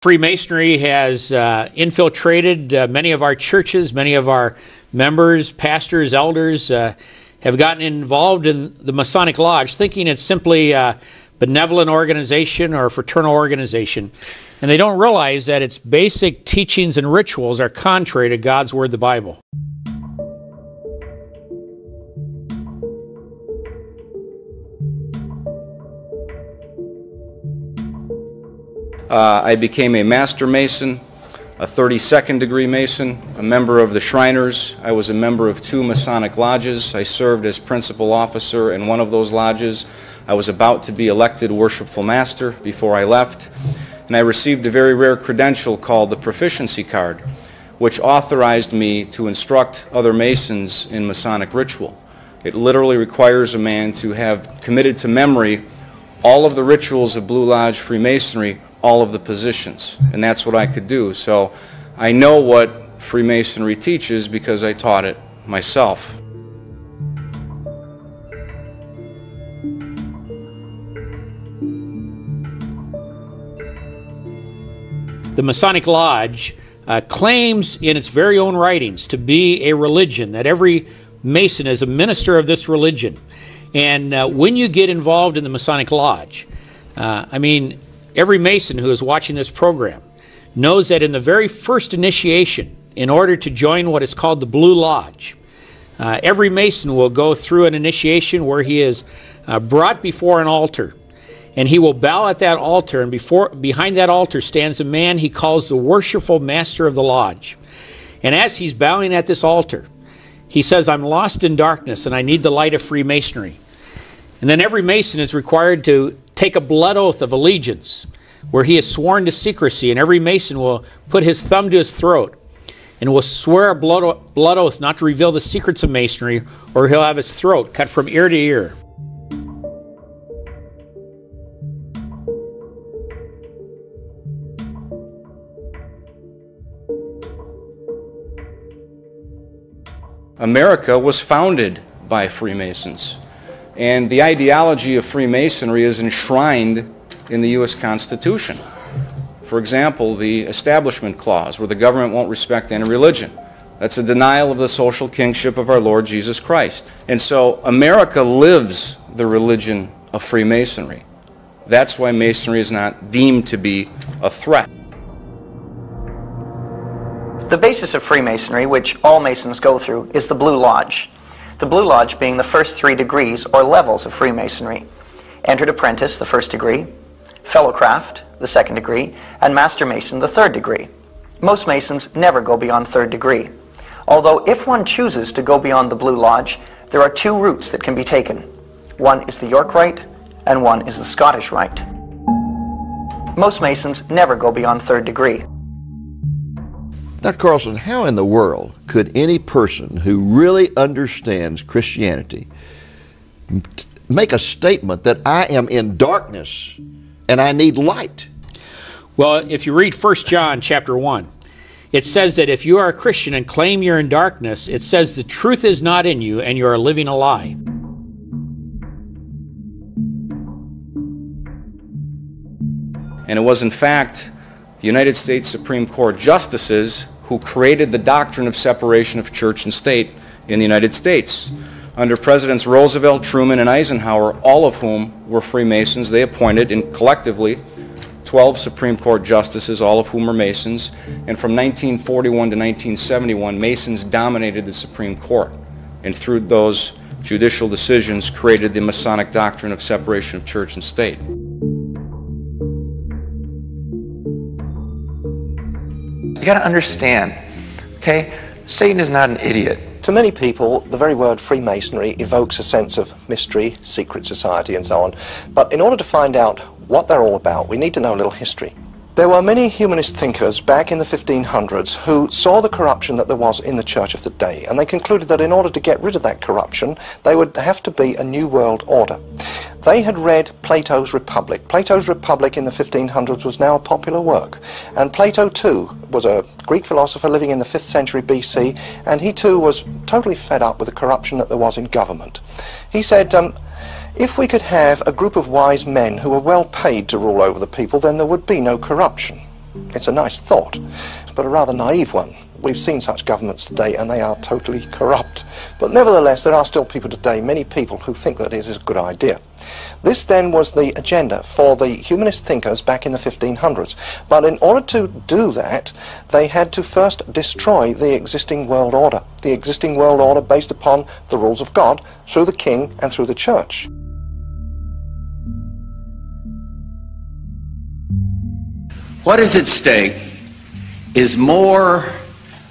Freemasonry has infiltrated many of our churches. Many of our members, pastors, elders have gotten involved in the Masonic Lodge, thinking it's simply a benevolent organization or a fraternal organization. And they don't realize that its basic teachings and rituals are contrary to God's Word, the Bible. I became a Master Mason, a 32nd degree Mason, a member of the Shriners. I was a member of 2 Masonic lodges. I served as principal officer in one of those lodges. I was about to be elected Worshipful Master before I left, and I received a very rare credential called the Proficiency Card, which authorized me to instruct other Masons in Masonic ritual. It literally requires a man to have committed to memory all of the rituals of Blue Lodge Freemasonry, all of the positions, and that's what I could do. So I know what Freemasonry teaches because I taught it myself. The Masonic Lodge claims in its very own writings to be a religion, that every Mason is a minister of this religion. And when you get involved in the Masonic Lodge, every Mason who is watching this program knows that in the very first initiation, in order to join what is called the Blue Lodge, every Mason will go through an initiation where he is brought before an altar, and he will bow at that altar, and behind that altar stands a man he calls the Worshipful Master of the Lodge. And as he's bowing at this altar, he says, "I'm lost in darkness and I need the light of Freemasonry." And then every Mason is required to take a blood oath of allegiance where he is sworn to secrecy, and every Mason will put his thumb to his throat and will swear a blood oath not to reveal the secrets of Masonry, or he'll have his throat cut from ear to ear. America was founded by Freemasons, and the ideology of Freemasonry is enshrined in the U.S. Constitution. For example, the Establishment Clause, where the government won't respect any religion. That's a denial of the social kingship of our Lord Jesus Christ. And so America lives the religion of Freemasonry. That's why Masonry is not deemed to be a threat. The basis of Freemasonry, which all Masons go through, is the Blue Lodge. The Blue Lodge being the first 3 degrees or levels of Freemasonry. Entered Apprentice, the 1st degree, Fellowcraft, the 2nd degree, and Master Mason, the 3rd degree. Most Masons never go beyond 3rd degree. Although if one chooses to go beyond the Blue Lodge, there are 2 routes that can be taken. One is the York Rite, and one is the Scottish Rite. Most Masons never go beyond 3rd degree. Dr. Carlson, how in the world could any person who really understands Christianity make a statement that I am in darkness and I need light? Well, if you read 1 John chapter 1, it says that if you are a Christian and claim you're in darkness, it says the truth is not in you and you are living a lie. And it was in fact United States Supreme Court justices who created the doctrine of separation of church and state in the United States. Under Presidents Roosevelt, Truman, and Eisenhower, all of whom were Freemasons, they appointed collectively 12 Supreme Court justices, all of whom were Masons. And from 1941 to 1971, Masons dominated the Supreme Court, and through those judicial decisions created the Masonic doctrine of separation of church and state. You got to understand, okay? Satan is not an idiot. To many people, the very word Freemasonry evokes a sense of mystery, secret society, and so on. But in order to find out what they're all about, we need to know a little history. There were many humanist thinkers back in the 1500s who saw the corruption that there was in the church of the day, and they concluded that in order to get rid of that corruption, they would have to be a new world order. They had read Plato's Republic. Plato's Republic in the 1500s was now a popular work, and Plato too was a Greek philosopher living in the 5th century BC, and he too was totally fed up with the corruption that there was in government. He said, If we could have a group of wise men who were well paid to rule over the people, then there would be no corruption. It's a nice thought, but a rather naive one. We've seen such governments today and they are totally corrupt. But nevertheless, there are still people today, many people, who think that it is a good idea. This then was the agenda for the humanist thinkers back in the 1500s. But in order to do that, they had to first destroy the existing world order based upon the rules of God through the king and through the church. What is at stake is more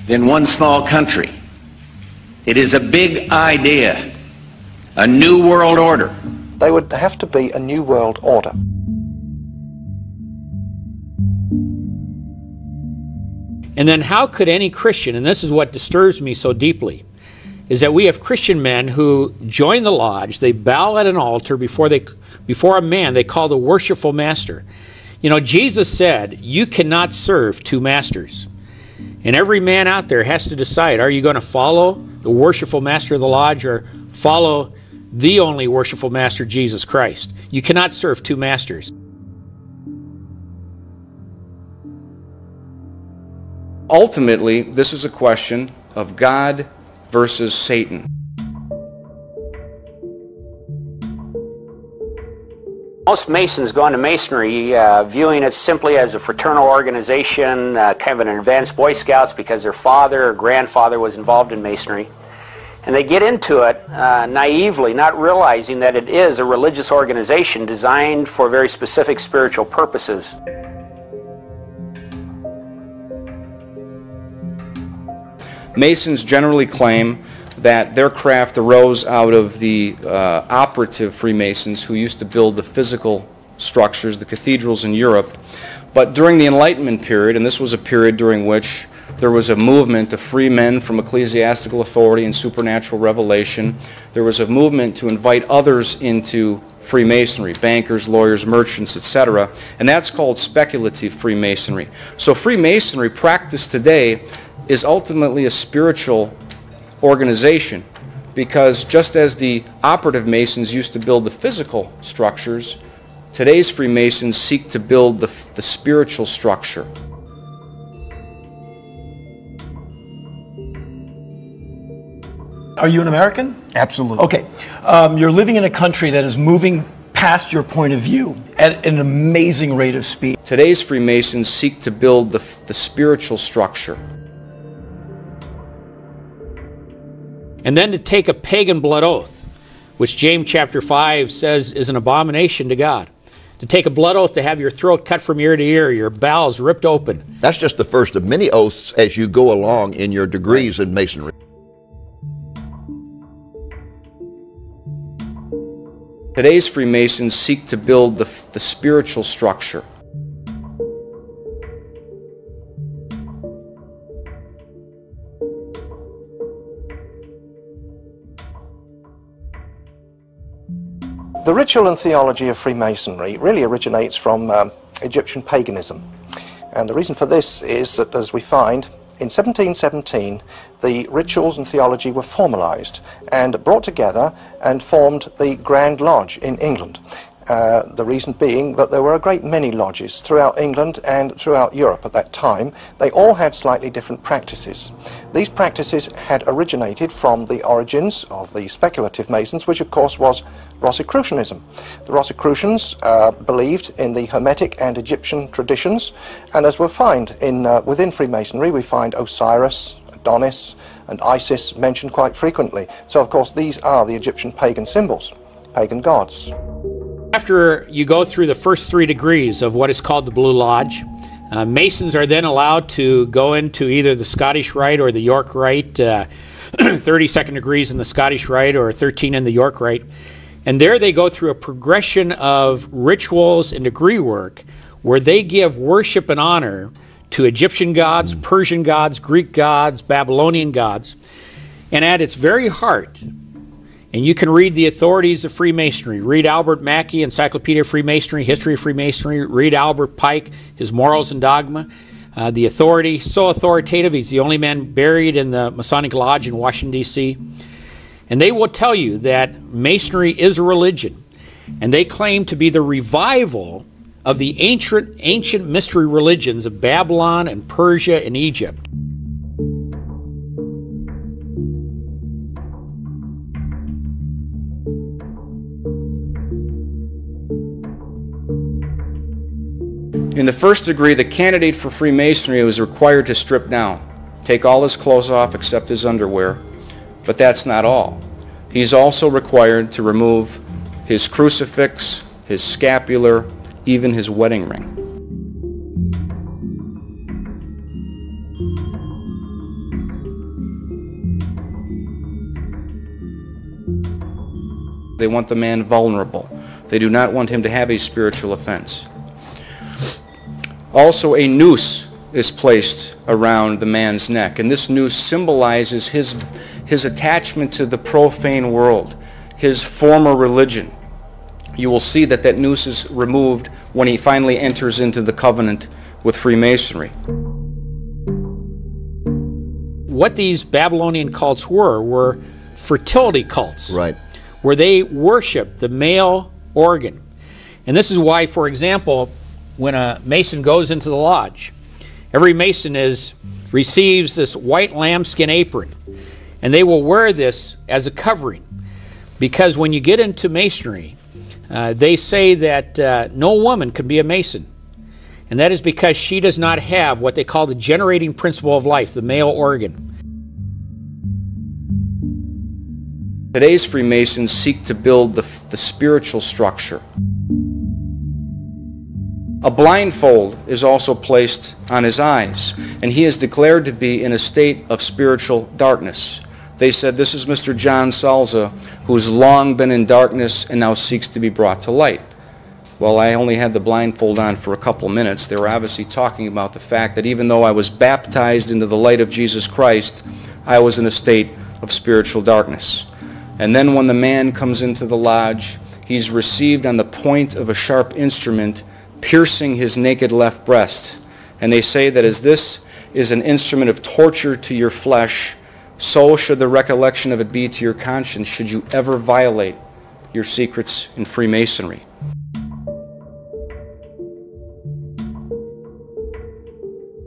than one small country. It is a big idea, a new world order. They would have to be a new world order. And then how could any Christian, and this is what disturbs me so deeply, is that we have Christian men who join the lodge, they bow at an altar before a man they call the worshipful master. You know, Jesus said, you cannot serve two masters. And every man out there has to decide, are you going to follow the worshipful master of the lodge or follow the only worshipful master, Jesus Christ? You cannot serve two masters. Ultimately, this is a question of God versus Satan. Most Masons go into Masonry viewing it simply as a fraternal organization, kind of an advanced Boy Scouts because their father or grandfather was involved in Masonry. And they get into it naively, not realizing that it is a religious organization designed for very specific spiritual purposes. Masons generally claim that their craft arose out of the operative Freemasons who used to build the physical structures, the cathedrals in Europe. But during the Enlightenment period, and this was a period during which there was a movement to free men from ecclesiastical authority and supernatural revelation, there was a movement to invite others into Freemasonry, bankers, lawyers, merchants, etc., and that's called speculative Freemasonry. So Freemasonry practiced today is ultimately a spiritual organization, because just as the operative Masons used to build the physical structures, today's Freemasons seek to build the spiritual structure. Are you an American? Absolutely. Okay. You're living in a country that is moving past your point of view at an amazing rate of speed. Today's Freemasons seek to build the spiritual structure. And then to take a pagan blood oath, which James chapter 5 says is an abomination to God. To take a blood oath to have your throat cut from ear to ear, your bowels ripped open. That's just the first of many oaths as you go along in your degrees in Masonry. Today's Freemasons seek to build the spiritual structure. The ritual and theology of Freemasonry really originates from Egyptian paganism. And the reason for this is that, as we find, in 1717, the rituals and theology were formalized and brought together and formed the Grand Lodge in England. The reason being that there were a great many lodges throughout England and throughout Europe at that time. They all had slightly different practices. These practices had originated from the origins of the speculative Masons, which of course was Rosicrucianism. The Rosicrucians believed in the Hermetic and Egyptian traditions, and as we'll find within Freemasonry, we find Osiris, Adonis, and Isis mentioned quite frequently. So of course these are the Egyptian pagan symbols, pagan gods. After you go through the first 3 degrees of what is called the Blue Lodge, Masons are then allowed to go into either the Scottish Rite or the York Rite, 32nd degrees in the Scottish Rite or 13 in the York Rite. And there they go through a progression of rituals and degree work where they give worship and honor to Egyptian gods, Persian gods, Greek gods, Babylonian gods. And at its very heart, and you can read the authorities of Freemasonry. Read Albert Mackey, Encyclopedia of Freemasonry, History of Freemasonry. Read Albert Pike, his Morals and Dogma. The authority, so authoritative, he's the only man buried in the Masonic Lodge in Washington, D.C. And they will tell you that Masonry is a religion. And they claim to be the revival of the ancient mystery religions of Babylon and Persia and Egypt. In the first degree, the candidate for Freemasonry was required to strip down, take all his clothes off except his underwear, but that's not all. He's also required to remove his crucifix, his scapular, even his wedding ring. They want the man vulnerable. They do not want him to have a spiritual offense. Also, a noose is placed around the man's neck, and this noose symbolizes his attachment to the profane world, his former religion. You will see that that noose is removed when he finally enters into the covenant with Freemasonry. What these Babylonian cults were fertility cults, Right. where they worship the male organ. And this is why, for example, when a Mason goes into the lodge, every Mason receives this white lambskin apron, and they will wear this as a covering, because when you get into Masonry, they say that no woman can be a Mason, and that is because she does not have what they call the generating principle of life, the male organ. Today's Freemasons seek to build the spiritual structure. A blindfold is also placed on his eyes, and he is declared to be in a state of spiritual darkness. They said, "This is Mr. John Salza, who's long been in darkness and now seeks to be brought to light." Well, I only had the blindfold on for a couple minutes. They were obviously talking about the fact that even though I was baptized into the light of Jesus Christ, I was in a state of spiritual darkness. And then when the man comes into the lodge, he's received on the point of a sharp instrument, piercing his naked left breast. And they say that as this is an instrument of torture to your flesh, so should the recollection of it be to your conscience should you ever violate your secrets in Freemasonry.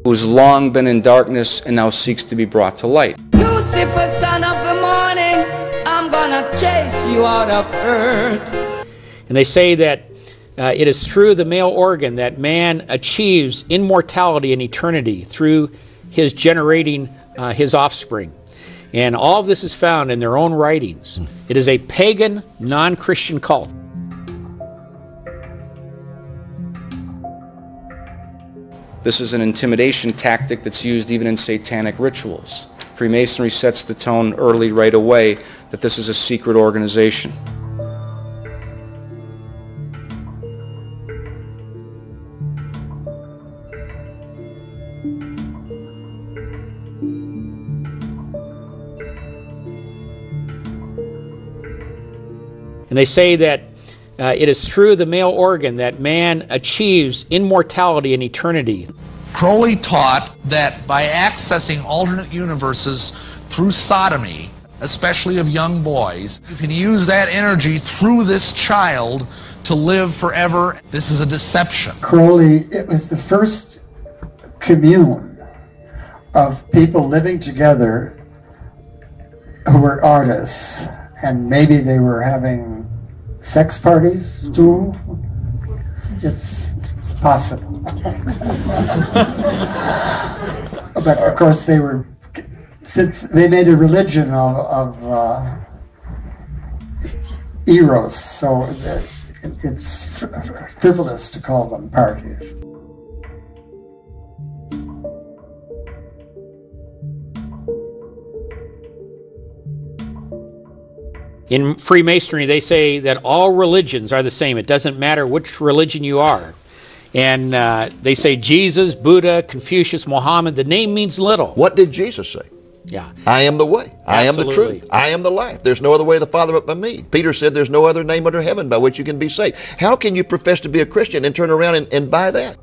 Who's long been in darkness and now seeks to be brought to light. Lucifer, son of the morning, I'm gonna chase you out of earth. And they say that it is through the male organ that man achieves immortality and eternity through his generating his offspring. And all of this is found in their own writings. It is a pagan, non-Christian cult. This is an intimidation tactic that's used even in satanic rituals. Freemasonry sets the tone early right away that this is a secret organization. And they say that it is through the male organ that man achieves immortality and eternity. Crowley taught that by accessing alternate universes through sodomy, especially of young boys, you can use that energy through this child to live forever. This is a deception. Crowley, it was the first commune of people living together who were artists, and maybe they were having sex parties too. It's possible. But of course they were, since they made a religion of eros, so it's frivolous to call them parties. In Freemasonry, they say that all religions are the same. It doesn't matter which religion you are. And they say Jesus, Buddha, Confucius, Muhammad, the name means little. What did Jesus say? Yeah. I am the way. I am the Absolutely. truth. I am the life. There's no other way to the Father but by me. Peter said there's no other name under heaven by which you can be saved. How can you profess to be a Christian and turn around and buy that?